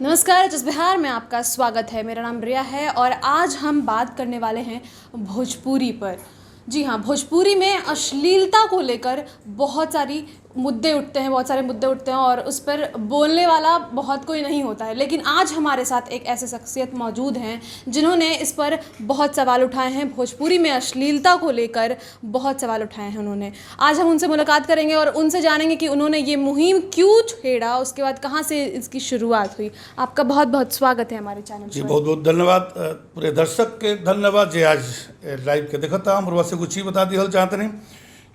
नमस्कार, जस बिहार में आपका स्वागत है। मेरा नाम रिया है और आज हम बात करने वाले हैं भोजपुरी पर। जी हाँ, भोजपुरी में अश्लीलता को लेकर बहुत सारे मुद्दे उठते हैं और उस पर बोलने वाला बहुत कोई नहीं होता है। लेकिन आज हमारे साथ एक ऐसे शख्सियत मौजूद हैं जिन्होंने इस पर बहुत सवाल उठाए हैं। भोजपुरी में अश्लीलता को लेकर बहुत सवाल उठाए हैं उन्होंने। आज हम उनसे मुलाकात करेंगे और उनसे जानेंगे कि उन्होंने ये मुहिम क्यों छेड़ा, उसके बाद कहाँ से इसकी शुरुआत हुई। आपका बहुत बहुत स्वागत है हमारे चैनल पर। जी बहुत बहुत धन्यवाद। पूरे दर्शक के धन्यवाद जे आज लाइव के देखता हम और कुछ ही बता दिया चाहते नहीं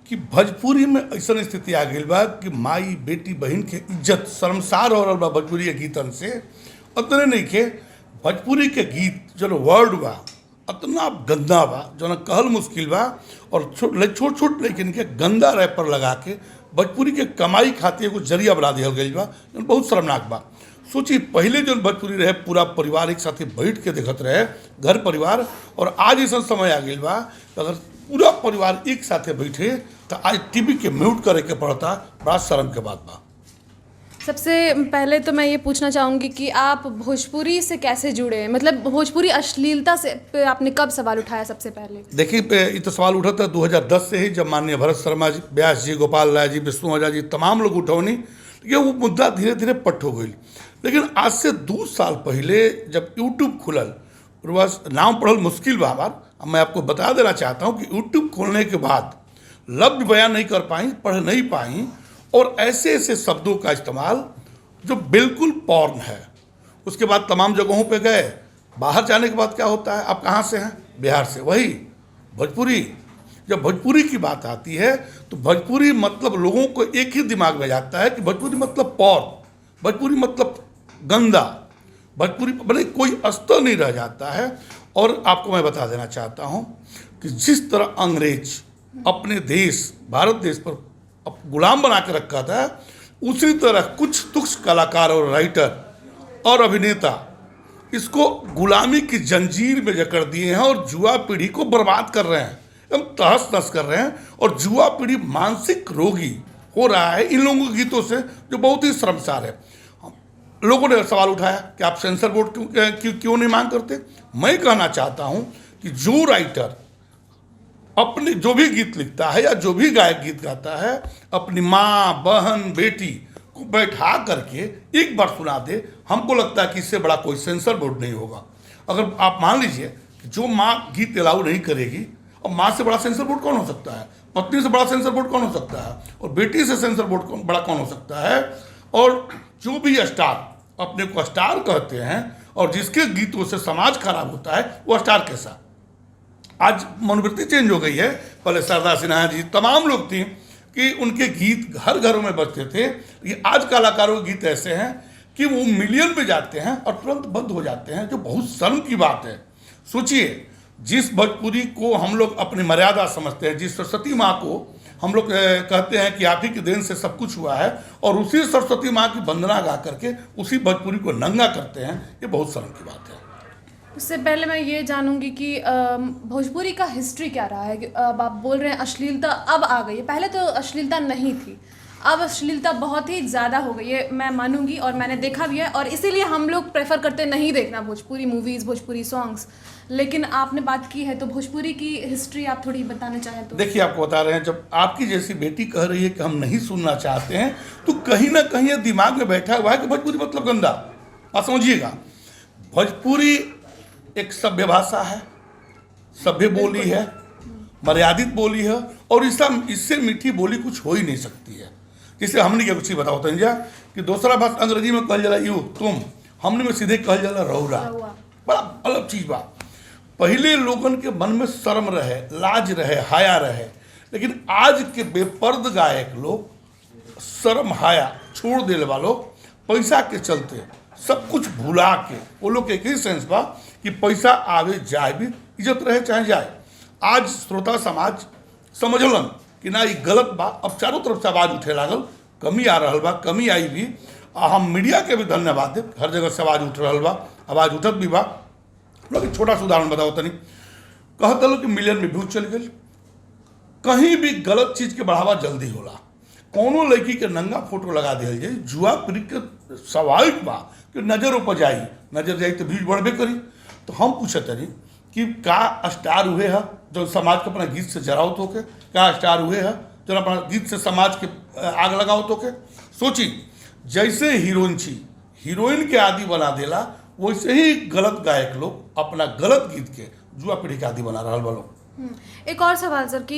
कि भोजपुरी में ऐसा स्थिति आ गई बा कि माई बेटी बहन के इज्जत शर्मसार हो रहा बा। भोजपुरी के गीतन से उतने नहीं के भोजपुरी के गीत जो वर्ड बा इतना गंदा बा जो ना कहल मुश्किल बा। और छोट छोट लेकिन के गंदा रैपर लगा के भोजपुरी के कमाई खातिर एगो जरिया बना दिया गई बा, बहुत शर्मनाक बा। सोचिए पहले जो भोजपुरी रहे पूरा परिवार एक साथ बैठ के देखत रहे, घर परिवार, और आज ऐसा समय आ गई बा अगर पूरा परिवार एक साथ बैठे तो आज टीवी के म्यूट करे के पड़ता। बड़ा शर्म के बात बा। सबसे पहले तो मैं ये पूछना चाहूँगी कि आप भोजपुरी से कैसे जुड़े, मतलब भोजपुरी अश्लीलता से पे आपने कब सवाल उठाया सबसे पहले? देखिए ये तो सवाल उठा था 2010 से ही, जब माननीय भरत शर्मा जी, व्यास जी, गोपाल राय जी, विष्णु ओझा जी तमाम लोग उठौनी, ये वो मुद्दा धीरे धीरे पट हो गई। लेकिन आज से 2 साल पहले जब यूट्यूब खुलल, नाम पढ़ल मुश्किल बा हमार, मैं आपको बता देना चाहता हूँ कि यूट्यूब खोलने के बाद लफ्ज बयान नहीं कर पाई, पढ़ नहीं पाई, और ऐसे ऐसे शब्दों का इस्तेमाल जो बिल्कुल पॉर्न है। उसके बाद तमाम जगहों पे गए, बाहर जाने के बाद क्या होता है, आप कहाँ से हैं? बिहार से। वही भोजपुरी, जब भोजपुरी की बात आती है तो भोजपुरी मतलब लोगों को एक ही दिमाग में जाता है कि भोजपुरी मतलब पॉर्न, भोजपुरी मतलब गंदा, भोजपुरी भले कोई अस्तर नहीं रह जाता है। और आपको मैं बता देना चाहता हूँ कि जिस तरह अंग्रेज अपने देश भारत देश पर गुलाम बना के रखा था, उसी तरह कुछ तुच्छ कलाकार और राइटर और अभिनेता इसको गुलामी की जंजीर में जकड़ दिए हैं और युवा पीढ़ी को बर्बाद कर रहे हैं, एकदम तहस नहस कर रहे हैं। और युवा पीढ़ी मानसिक रोगी हो रहा है इन लोगों के गीतों से, जो बहुत ही शर्मसार है। लोगों ने सवाल उठाया कि आप सेंसर बोर्ड क्यों नहीं मांग करते। मैं कहना चाहता हूं कि जो राइटर अपने जो भी गीत लिखता है या जो भी गायक गीत गाता है, अपनी माँ, बहन, बेटी को बैठा करके एक बार सुना दे, हमको लगता है कि इससे बड़ा कोई सेंसर बोर्ड नहीं होगा। अगर आप मान लीजिए कि जो माँ गीत अलाउ नहीं करेगी, और माँ से बड़ा सेंसर बोर्ड कौन हो सकता है, पत्नी से बड़ा सेंसर बोर्ड कौन हो सकता है, और बेटी से सेंसर बोर्ड बड़ा कौन हो सकता है। और जो भी स्टार अपने को स्टार कहते हैं और जिसके गीतों से समाज खराब होता है, वो स्टार कैसा। आज मनोवृत्ति चेंज हो गई है। पहले शारदा सिन्हा जी तमाम लोग थी कि उनके गीत घर घरों में बजते थे। ये आज कलाकारों के गीत ऐसे हैं कि वो मिलियन पे जाते हैं और तुरंत बंद हो जाते हैं, जो बहुत शर्म की बात है। सोचिए, जिस भोजपुरी को हम लोग अपनी मर्यादा समझते हैं, जिस सरस्वती माँ को हम लोग कहते हैं कि आप ही की देन से सब कुछ हुआ है, और उसी सरस्वती माँ की वंदना गा करके उसी भोजपुरी को नंगा करते हैं, ये बहुत शर्म की बात है। उससे पहले मैं ये जानूंगी कि भोजपुरी का हिस्ट्री क्या रहा है। अब आप बोल रहे हैं अश्लीलता अब आ गई है, पहले तो अश्लीलता नहीं थी, अब अश्लीलता बहुत ही ज़्यादा हो गई है, मैं मानूंगी और मैंने देखा भी है। और इसीलिए हम लोग प्रेफर करते नहीं देखना भोजपुरी मूवीज़, भोजपुरी सॉन्ग्स। लेकिन आपने बात की है तो भोजपुरी की हिस्ट्री आप थोड़ी बताना चाहें तो। देखिए, आपको बता रहे हैं, जब आपकी जैसी बेटी कह रही है कि हम नहीं सुनना चाहते हैं, तो कहीं ना कहीं ये दिमाग में बैठा हुआ है कि भोजपुरी मतलब गंदा। आप समझिएगा, भोजपुरी एक सभ्य भाषा है, सभ्य बोली है, मर्यादित बोली है, और इससे मीठी बोली कुछ हो ही नहीं सकती है। जैसे हमने क्या कुछ ही बताओ तंजा कि दूसरा भाषा अंग्रेजी में कहल जाला यू, तुम, हमने में सीधे कहल जाला रौरा। बड़ा अलग चीज बा। पहले लोगन के मन में शर्म रहे, लाज रहे, हाया रहे, लेकिन आज के बेपर्द गायक लोग शर्म हाया छोड़ देने वालों, पैसा के चलते सब कुछ भुला के, वो लोग एक ही सेंस बा कि पैसा आवे जाए भी, इज्जत रहे चाहे जाए। आज श्रोता समाज समझलन कि ना ये गलत बा, अब चारों तरफ से आवाज़ उठे लागल, कमी आ रहा बा, कमी आई भी। हम मीडिया के भी धन्यवाद दे, हर जगह से आवाज़ उठ रहा बा, आवाज़ उठत भी बा। लोग छोटा सा उदाहरण बताओ तनी, कहते लोग कि मिलियन में व्यूज चल गए। कहीं भी गलत चीज़ के बढ़ावा जल्दी होला। कोनो लड़की के नंगा फोटो लगा दिया जाए, जुआ पीढ़ी के स्वाभाविक बा कि नजर ऊपर जाई, नजर जाई तो व्यूज बढ़बे करी। तो हम पूछत रही कि का स्टार हुए है जो समाज के अपना गीत से जरावत होके, का स्टार हुए है जो अपना गीत से समाज के आग लगावत होके। सोची जैसे हीरोइन छी, हीरोइन के आदि बना देला, वैसे ही गलत गायक लोग अपना गलत गीत के युवा पीढ़ी के आदि बना रहा लोग। एक और सवाल सर कि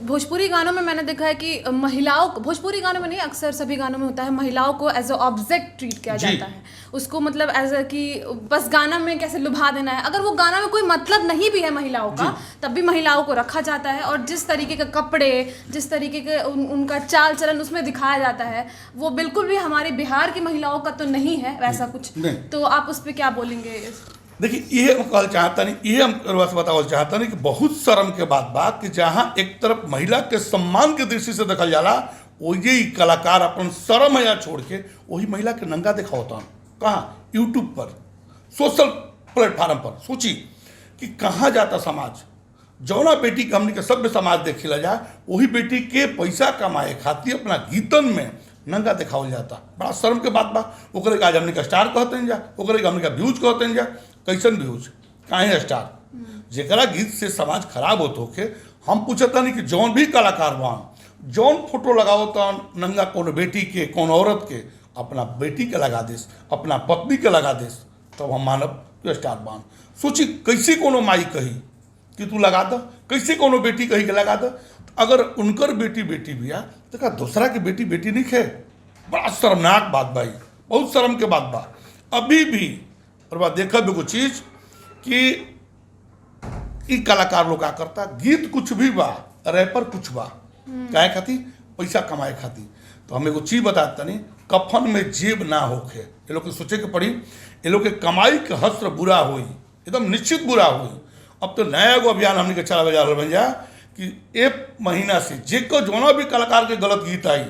भोजपुरी गानों में मैंने देखा है कि महिलाओं को, भोजपुरी गानों में नहीं अक्सर सभी गानों में होता है, महिलाओं को एज अ ऑब्जेक्ट ट्रीट किया जाता है, उसको मतलब एज अ कि बस गाना में कैसे लुभा देना है। अगर वो गाना में कोई मतलब नहीं भी है महिलाओं का, तब भी महिलाओं को रखा जाता है, और जिस तरीके के कपड़े, जिस तरीके के उनका चाल चलन उसमें दिखाया जाता है, वो बिल्कुल भी हमारे बिहार की महिलाओं का तो नहीं है वैसा कुछ। तो आप उस पर क्या बोलेंगे? देखिए, ये हम कहना चाहता नहीं, ये हम बतावल चाहता नहीं कि बहुत शर्म के बात कि जहाँ एक तरफ महिला के सम्मान के दृष्टि से देखल जाला, वही कलाकार अपन शर्म या छोड़ के वही महिला के नंगा दिखावता। कहाँ? यूट्यूब पर, सोशल प्लेटफार्म पर। सोची कि कहाँ जाता समाज। जौना बेटी के हमने के सभ्य समाज देखे ला जाए, वही बेटी के पैसा कमाए खातिर अपना गीतन में नंगा दिखावल जाता। बड़ा शर्म के बात बा। ओकरे आज हमने का स्टार कहते हैं जा, ओकरे हमने का व्यूज कहते हैं जा। कैसन व्यूज? काहे स्टार? जेकरा गीत से समाज खराब होत होके हम पूछता नहीं कि जौन भी कलाकार बान, जौन फोटो लगावता नंगा कोनो बेटी के, कोनो औरत के, अपना बेटी के लगा देस, अपना पत्नी के लगा देस, तब हम मानब कि स्टार बान। सोची कैसे कोनो माई कही कि तू लगा द, कैसे कोनो बेटी कही के लगा द। अगर उनकर बेटी बिया तो का दूसरा के बेटी नहीं खे। बड़ा शर्मनाक बात भाई, बहुत शर्म के बात बा। अभी भी और बात देखा भी कुछ चीज कि ई कलाकार लोग का करता, गीत कुछ भी बा, रैपर कुछ बा, काहे खातिर? पैसा कमाए खातिर। तो हम एगो चीज बताता नहीं, कफन में जेब ना होखे। ये लोग के सोचे के पड़ी, ये लोग के कमाई के हस्त्र बुरा होई, एकदम निश्चित बुरा होई। अब तो नया एगो अभियान हमने के चलावे जा रहा बन जा कि एक महीना से जेको जोना भी कलाकार के गलत गीत आई,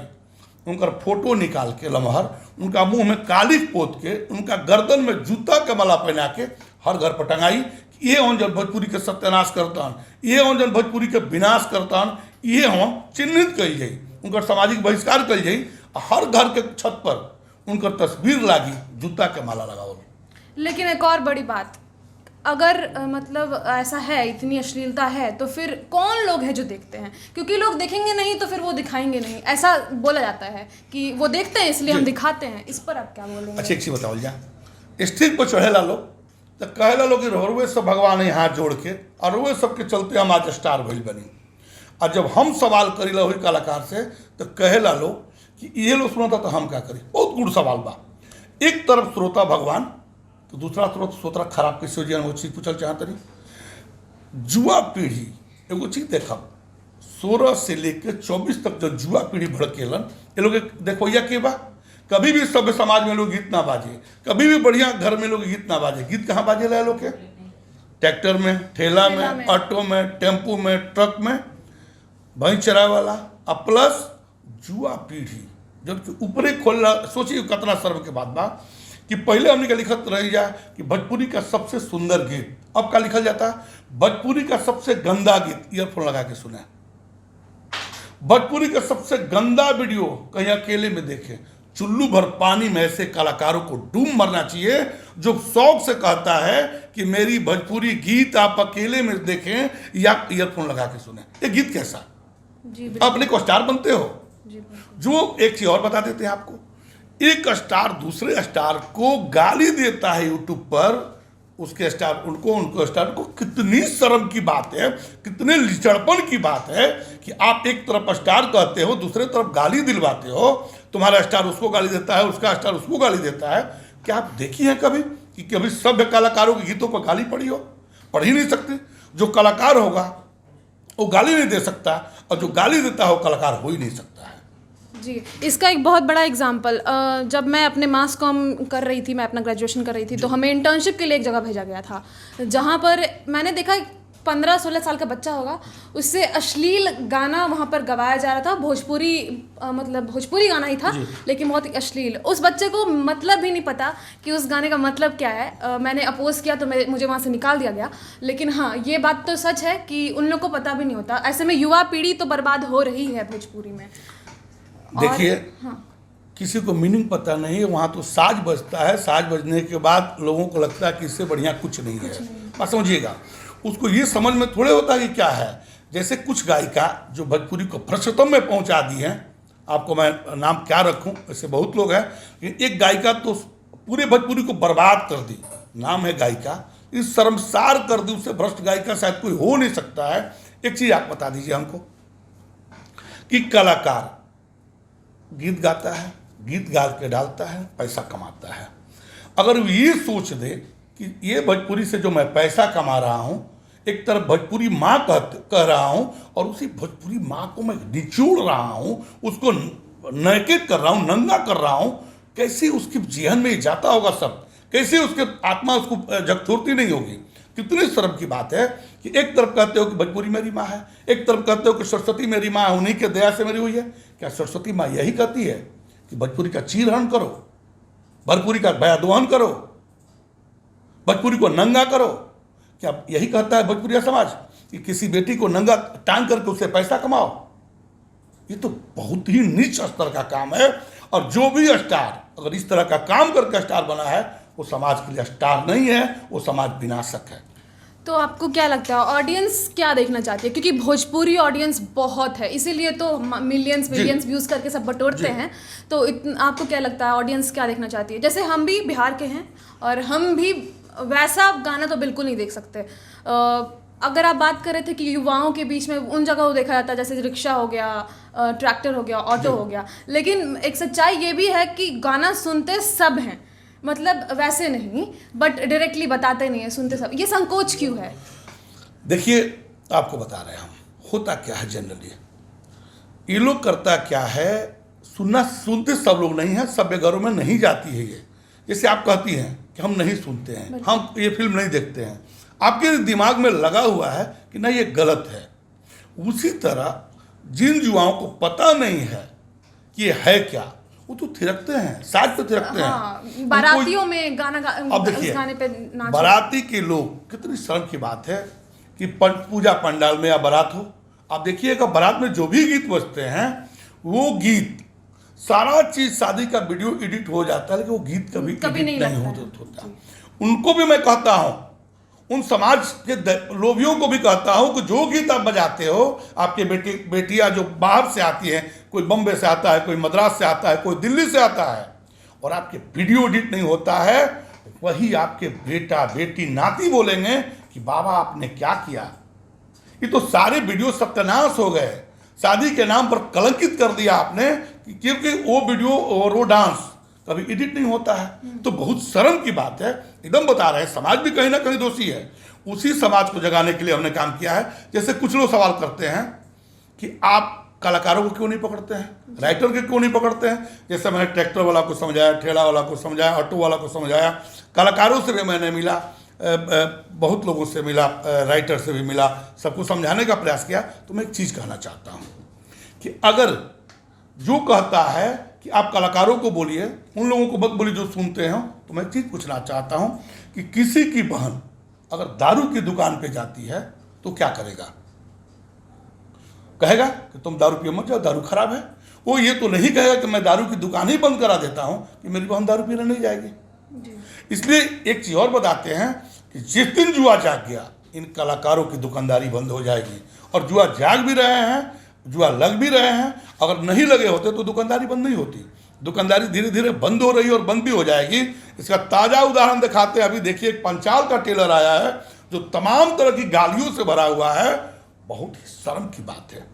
उनका फोटो निकाल के लमहर, उनका मुंह में काली पोत के, उनका गर्दन में जूता के माला पहना के हर घर पर टंगाई कि ये हम जन भोजपुरी के सत्यानाश करता, ये हम जन भोजपुरी के विनाश करता, ये हम चिन्हित कल जाई, उनका सामाजिक बहिष्कार कल जाई। हर घर के छत पर उनकर तस्वीर लागी, जूता के माला लगावल। लेकिन एक और बड़ी बात, अगर मतलब ऐसा है, इतनी अश्लीलता है, तो फिर कौन लोग हैं जो देखते हैं? क्योंकि लोग देखेंगे नहीं तो फिर वो दिखाएंगे नहीं, ऐसा बोला जाता है कि वो देखते हैं इसलिए हम दिखाते हैं। इस पर आप क्या बोलेंगे? अच्छी अच्छी बताओ जा। स्टेज पर चढ़ेला लोग तो कहेला लोग कि रोवे सब भगवान है हाथ जोड़ के, और रोवे सबके चलते हम आज स्टार भइल बनी। और जब हम सवाल करीला वही कलाकार से तो कहेला लोग कि ये लोग सुनता तो हम क्या करी। बहुत गुड़ सवाल बा। एक तरफ श्रोता भगवान तो दूसरा श्रोता खराब कैसे हो जी। वो चीज़ पूछल चाहते नहीं। जुआ पीढ़ी एगो चीज देखब, 16 से लेकर 24 तक जो जुआ पीढ़ी भड़केलन, ये लोग देखो या के बा। कभी भी सभ्य समाज में लोग गीत ना बाजे, कभी भी बढ़िया घर में लोग गीत ना बाजे। गीत कहाँ बाजे ला लोग के? ट्रैक्टर में, ठेला में, ऑटो में, टेम्पू में, ट्रक में, भैंस चराए वाला, और प्लस जुआ पीढ़ी जब ऊपरे खोल। सोचिए कितना शर्म के बात बा कि पहले हमने का लिखत रह जाए कि भोजपुरी का सबसे सुंदर गीत, अब का लिखल जाता है भोजपुरी का सबसे गंदा गीत। ईयरफोन लगा के सुने। भोजपुरी का सबसे गंदा वीडियो कहीं अकेले में देखे। चुल्लू भर पानी में ऐसे कलाकारों को डूब मरना चाहिए जो शौक से कहता है कि मेरी भोजपुरी गीत आप अकेले में देखें या ईयरफोन लगा के सुने। ये गीत कैसा? अपने को स्टार बनते हो। जो एक चीज और बता देते हैं आपको, एक स्टार दूसरे स्टार को गाली देता है यूट्यूब पर, उसके स्टार उनको स्टार को। कितनी शर्म की बात है, कितने लिचड़पन की बात है कि आप एक तरफ स्टार कहते हो, दूसरे तरफ गाली दिलवाते हो। तुम्हारा स्टार उसको गाली देता है, उसका स्टार उसको गाली देता है। क्या आप देखी है कभी कि कभी सभ्य कलाकारों के गीतों पर गाली पड़ी हो? पढ़ ही नहीं सकते। जो कलाकार होगा वो गाली नहीं दे सकता, और जो गाली देता हो कलाकार हो ही नहीं सकता है। जी, इसका एक बहुत बड़ा एग्जांपल, जब मैं अपने मास कॉम कर रही थी, मैं अपना ग्रेजुएशन कर रही थी, तो हमें इंटर्नशिप के लिए एक जगह भेजा गया था, जहाँ पर मैंने देखा 15-16 साल का बच्चा होगा, उससे अश्लील गाना वहाँ पर गवाया जा रहा था। भोजपुरी मतलब भोजपुरी गाना ही था, लेकिन बहुत ही अश्लील। उस बच्चे को मतलब भी नहीं पता कि उस गाने का मतलब क्या है। मैंने अपोज किया तो मुझे वहाँ से निकाल दिया गया। लेकिन हाँ, ये बात तो सच है कि उन लोग को पता भी नहीं होता। ऐसे में युवा पीढ़ी तो बर्बाद हो रही है भोजपुरी में। देखिए, हाँ, किसी को मीनिंग पता नहीं है, वहाँ तो साज बजता है, साज बजने के बाद लोगों को लगता है कि इससे बढ़िया कुछ नहीं है। बात समझिएगा, उसको ये समझ में थोड़े होता कि क्या है। जैसे कुछ गायिका जो भोजपुरी को भ्रष्टतम में पहुँचा दी हैं, आपको मैं नाम क्या रखूं, ऐसे बहुत लोग हैं, लेकिन एक गायिका तो पूरे भोजपुरी को बर्बाद कर दी, नाम है गायिका, इस शर्मसार कर दी, उससे भ्रष्ट गायिका शायद कोई हो नहीं सकता है। एक चीज़ आप बता दीजिए हमको कि कलाकार गीत गाता है, गीत गा के डालता है, पैसा कमाता है। अगर वो ये सोच दे कि ये भोजपुरी से जो मैं पैसा कमा रहा हूँ, एक तरफ भोजपुरी माँ कह रहा हूँ और उसी भोजपुरी माँ को मैं निचोड़ रहा हूँ, उसको नैकेट कर रहा हूँ, नंगा कर रहा हूँ, कैसे उसके जेहन में जाता होगा सब, कैसे उसके आत्मा उसको झकझोरती नहीं होगी। कितनी शर्म की बात है कि एक तरफ कहते हो कि भोजपुरी मेरी माँ है, एक तरफ कहते हो कि सरस्वती मेरी माँ है, उन्हीं के दया से मेरी हुई है। क्या सरस्वती माँ यही कहती है कि भोजपुरी का चीरहरण करो, भोजपुरी का बयादोहन करो, भोजपुरी को नंगा करो? क्या यही कहता है भोजपुरिया समाज कि किसी बेटी को नंगा टांग करके उससे पैसा कमाओ? ये तो बहुत ही नीच स्तर का काम है। और जो भी स्टार अगर इस तरह का काम करके स्टार बना है, वो समाज के लिए स्टार नहीं है, वो समाज विनाशक है। तो आपको क्या लगता है ऑडियंस क्या देखना चाहती है? क्योंकि भोजपुरी ऑडियंस बहुत है, इसीलिए तो मिलियंस व्यूज़ करके सब बटोरते हैं। तो आपको क्या लगता है ऑडियंस क्या देखना चाहती है? जैसे हम भी बिहार के हैं और हम भी वैसा गाना तो बिल्कुल नहीं देख सकते। अगर आप बात कर रहे थे कि युवाओं के बीच में उन जगह को देखा जाता है, जैसे रिक्शा हो गया, ट्रैक्टर हो गया, ऑटो हो गया, लेकिन एक सच्चाई ये भी है कि गाना सुनते सब हैं, मतलब वैसे नहीं, बट डायरेक्टली बताते नहीं है, सुनते सब। ये संकोच क्यों है? देखिए, आपको बता रहे हैं हम, होता क्या है जनरली, ये लोग करता क्या है, सुनते सब लोग नहीं है, सभ्य घरों में नहीं जाती है ये। जैसे आप कहती हैं कि हम नहीं सुनते हैं, हम ये फिल्म नहीं देखते हैं, आपके दिमाग में लगा हुआ है कि नहीं ये गलत है। उसी तरह जिन युवाओं को पता नहीं है कि ये है क्या, वो तो थिरकते हैं, साज पे थिरकते हैं, बारातियों में गाने पे नाच। बाराती के लोग, कितनी शर्म की बात है कि पूजा पंडाल में या बारात हो, आप देखिएगा बारात में जो भी गीत बजते हैं, वो गीत सारा चीज शादी का वीडियो एडिट हो जाता है, लेकिन वो गीत कभी नहीं होता। उनको भी मैं कहता हूं, उन समाज के लोभियों को भी कहता हूं कि जो गीत आप बजाते हो, आपके बेटियां जो बाहर से आती हैं, कोई बम्बे से आता है, कोई मद्रास से आता है, कोई दिल्ली से आता है, और आपके वीडियो एडिट नहीं होता है, वही आपके बेटा बेटी नाती बोलेंगे कि बाबा आपने क्या किया। ये तो सारे वीडियो सत्यानाश हो गए, शादी के नाम पर कलंकित कर दिया आपने, क्योंकि वो वीडियो और वो डांस कभी एडिट नहीं होता है। तो बहुत शर्म की बात है, एकदम बता रहे हैं, समाज भी कहीं ना कहीं दोषी है। उसी समाज को जगाने के लिए हमने काम किया है। जैसे कुछ लोग सवाल करते हैं कि आप कलाकारों को क्यों नहीं पकड़ते हैं, राइटर के क्यों नहीं पकड़ते हैं। जैसे मैंने ट्रैक्टर वाला को समझाया, ठेला वाला को समझाया, ऑटो वाला को समझाया, कलाकारों से भी मैंने मिला, बहुत लोगों से मिला, राइटर से भी मिला, सबको समझाने का प्रयास किया। तो मैं एक चीज़ कहना चाहता हूँ कि अगर जो कहता है कि आप कलाकारों को बोलिए, उन लोगों को मत बोलिए जो सुनते हैं, तो मैं एक चीज़ पूछना चाहता हूँ कि किसी की बहन अगर दारू की दुकान पे जाती है तो क्या करेगा? कहेगा कि तुम दारू पिए मत जाओ, दारू खराब है। वो ये तो नहीं कहेगा कि मैं दारू की दुकान ही बंद करा देता हूँ कि मेरी बहन दारू पीने नहीं जाएगी। इसलिए एक चीज़ और बताते हैं कि जिस दिन जुआ जाग गया, इन कलाकारों की दुकानदारी बंद हो जाएगी। और जुआ जाग भी रहे हैं, जुआ लग भी रहे हैं, अगर नहीं लगे होते तो दुकानदारी बंद नहीं होती। दुकानदारी धीरे धीरे बंद हो रही है और बंद भी हो जाएगी। इसका ताज़ा उदाहरण दिखाते हैं। अभी देखिए, एक पंचाल का टेलर आया है जो तमाम तरह की गालियों से भरा हुआ है। बहुत ही शर्म की बात है।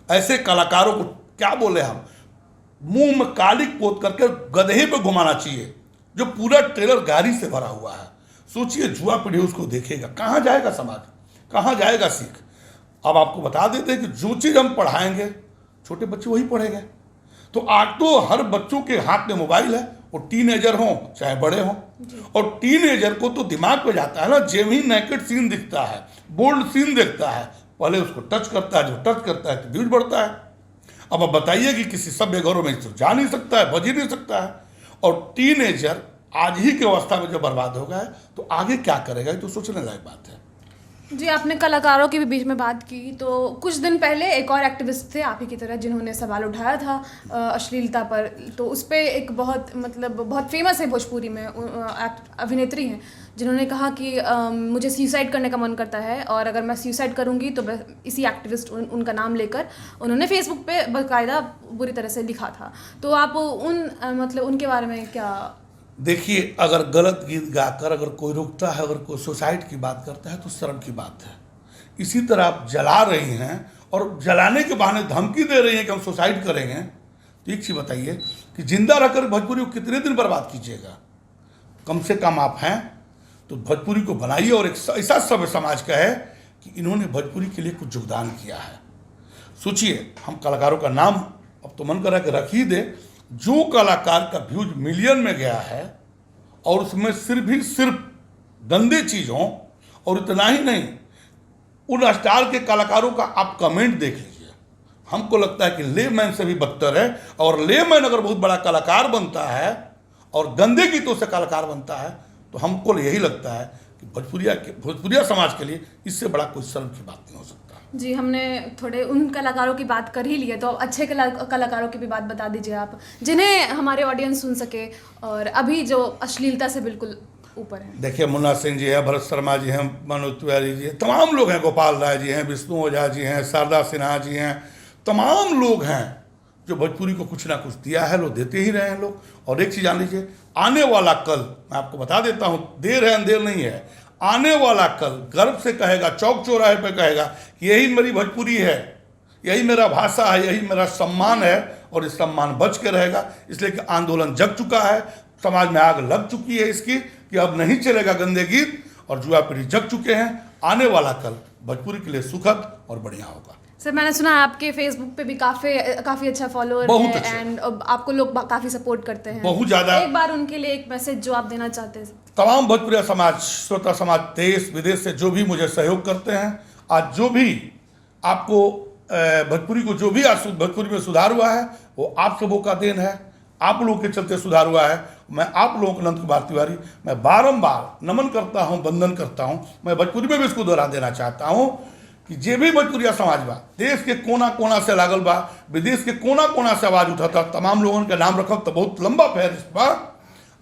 ऐसे कलाकारों को क्या बोले हम, मुंह में कालिक पोत करके गधे पे घुमाना चाहिए, जो पूरा ट्रेलर गाड़ी से भरा हुआ है। सोचिए, जुआ पीढ़ी उसको देखेगा, कहाँ जाएगा समाज, कहाँ जाएगा सीख। अब आपको बता देते हैं कि जो चीज़ हम पढ़ाएंगे छोटे बच्चे वही पढ़ेंगे। तो आज तो हर बच्चों के हाथ में मोबाइल है, वो टीनेजर हों चाहे बड़े हों। और टीनेजर को तो दिमाग पे जाता है ना, जेब ही नेकेड सीन दिखता है, बोल्ड सीन दिखता है, पहले उसको टच करता है, जो टच करता है तो व्यूज बढ़ता है। अब बताइए कि किसी सभ्य घरों में तो जा नहीं सकता है, बज ही नहीं सकता है। और टीनेजर आज ही की अवस्था में जब बर्बाद हो गया है तो आगे क्या करेगा, ये तो सोचने लायक बात है। जी, आपने कलाकारों के भी बीच में बात की, तो कुछ दिन पहले एक और एक्टिविस्ट थे आप ही की तरह जिन्होंने सवाल उठाया था अश्लीलता पर। तो उस पे एक बहुत बहुत फेमस है भोजपुरी में अभिनेत्री हैं जिन्होंने कहा कि मुझे सुसाइड करने का मन करता है और अगर मैं सुसाइड करूंगी तो इसी एक्टिविस्ट उनका नाम लेकर उन्होंने फेसबुक पे बाकायदा बुरी तरह से लिखा था। तो आप उनके बारे में क्या? देखिए, अगर गलत गीत गाकर अगर कोई रुकता है, अगर कोई सुसाइड की बात करता है तो शर्म की बात है। इसी तरह आप जला रही हैं और जलाने के बहाने धमकी दे रही हैं कि हम सुसाइड करेंगे। तो एक चीज़ बताइए कि जिंदा रहकर भोजपुरी को कितने दिन बर्बाद कीजिएगा? कम से कम आप हैं तो भोजपुरी को बनाइए और एक ऐसा सभ्य समाज का है कि इन्होंने भोजपुरी के लिए कुछ योगदान किया है। सोचिए, हम कलाकारों का नाम अब तो मन कर रहा है कि रख ही दे। जो कलाकार का व्यूज मिलियन में गया है और उसमें सिर्फ गंदे चीज़ों, और इतना ही नहीं, उन स्टार के कलाकारों का आप कमेंट देख लीजिए। हमको लगता है कि लेमैन से भी बदतर है। और लेमैन अगर बहुत बड़ा कलाकार बनता है और गंदे गीतों से कलाकार बनता है तो हमको यही लगता है कि भोजपुरिया समाज के लिए इससे बड़ा कोई शर्म की बात नहीं हो सकता। जी, हमने थोड़े उन कलाकारों की बात कर ही ली है, तो अच्छे कलाकारों की भी बात बता दीजिए आप, जिन्हें हमारे ऑडियंस सुन सके और अभी जो अश्लीलता से बिल्कुल ऊपर है। देखिए, मुन्ना सिंह जी है, भरत शर्मा जी हैं, मनोज तिवारी जी हैं, तमाम लोग हैं, गोपाल राय जी हैं, विष्णु ओझा जी हैं, शारदा सिन्हा जी हैं, तमाम लोग हैं जो भोजपुरी को कुछ ना कुछ दिया है, लोग देते ही रहे हैं लोग। और एक चीज़ जान लीजिए, आने वाला कल मैं आपको बता देता हूँ, देर है अंधेर नहीं है, आने वाला कल गर्व से कहेगा, चौक चौराहे पे कहेगा कि यही मेरी भोजपुरी है, यही मेरा भाषा है, यही मेरा सम्मान है, और इस सम्मान बच के रहेगा। इसलिए कि आंदोलन जग चुका है, समाज में आग लग चुकी है इसकी कि अब नहीं चलेगा गंदे गीत, और जुआ पीढ़ी जग चुके हैं। आने वाला कल भोजपुरी के लिए सुखद और बढ़िया होगा। सर, मैंने सुना है आपके फेसबुक पे भी काफ़ी अच्छा फॉलोअर है एंड आपको लोग काफ़ी सपोर्ट करते हैं, बहुत ज़्यादा। एक बार उनके लिए एक मैसेज जो आप देना चाहते हैं। तमाम भोजपुरिया समाज, श्रोता समाज, देश विदेश से जो भी मुझे सहयोग करते हैं, आज जो भी आपको भोजपुरी को जो भी आज भोजपुरी में सुधार हुआ है वो आप सबों का देन है, आप लोगों के चलते सुधार हुआ है। मैं आप लोगों को, अनंत कुमार तिवारी, मैं बारंबार नमन करता हूं, वंदन करता हूं। मैं भोजपुरी में भी इसको दोहरा देना चाहता हूं कि जे भी भोजपुरिया समाज बा, देश के कोना कोना से लागल बा, विदेश के कोना कोना से आवाज उठाता, तमाम लोगों के नाम रखब तो बहुत लंबा फहरिस्त बा।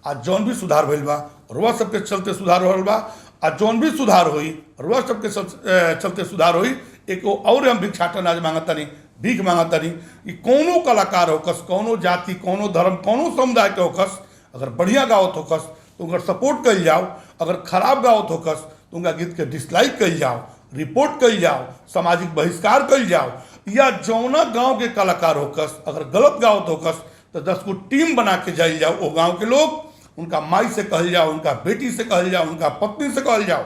आज जौन भी सुधार भइल बा, रुआ सबके चलते सुधार हो बा। आज जौन भी सुधार हुई, रुआ सबके चलते सुधार हुई। एक और हम भिक्षाटन आज मांगता नहीं, भीख मांगता नहीं कि कोनो कलाकार होकस, कोनो जाति, कोनो धर्म, कोनो समुदाय के होकस, अगर बढ़िया गावत होकस तो उनका सपोर्ट कल जाओ, अगर खराब गावत होकस तो उनका गीत के डिसलाइक कल जाओ, रिपोर्ट कल जाओ, सामाजिक बहिष्कार कल जाओ। या जौना गांव के कलाकार होकस अगर गलत गावत होकस तो 10 को टीम बना के जाइल जाओ। वो गांव के लोग, उनका माई से कहल जाओ, उनका बेटी से कहल जाओ, उनका पत्नी से कहल जाओ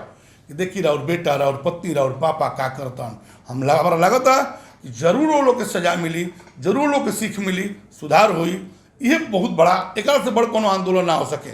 कि देखी रहा और बेटा रहा और पत्नी रहा और पापा का करता। हमारा लगता कि जरूर वो लोग के सजा मिली, जरूर लोग के सीख मिली, सुधार हुई। ये बहुत बड़ा, एक से बड़ कोनो आंदोलन ना हो सके।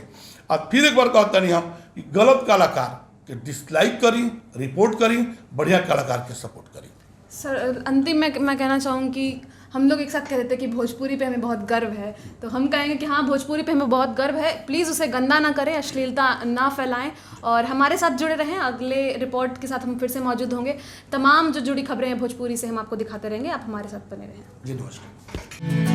अब फिर एक बार कहता नहीं हम कि गलत कलाकार के डिसलाइक करी, रिपोर्ट करी, बढ़िया कलाकार के सपोर्ट करी। सर, अंतिम में मैं कहना चाहूँगी कि हम लोग एक साथ कह देते हैं कि भोजपुरी पे हमें बहुत गर्व है, तो हम कहेंगे कि हाँ, भोजपुरी पे हमें बहुत गर्व है। प्लीज़ उसे गंदा ना करें, अश्लीलता ना फैलाएं और हमारे साथ जुड़े रहें। अगले रिपोर्ट के साथ हम फिर से मौजूद होंगे। तमाम जो जुड़ी खबरें हैं भोजपुरी से हम आपको दिखाते रहेंगे, आप हमारे साथ बने रहें। जी, नमस्कार।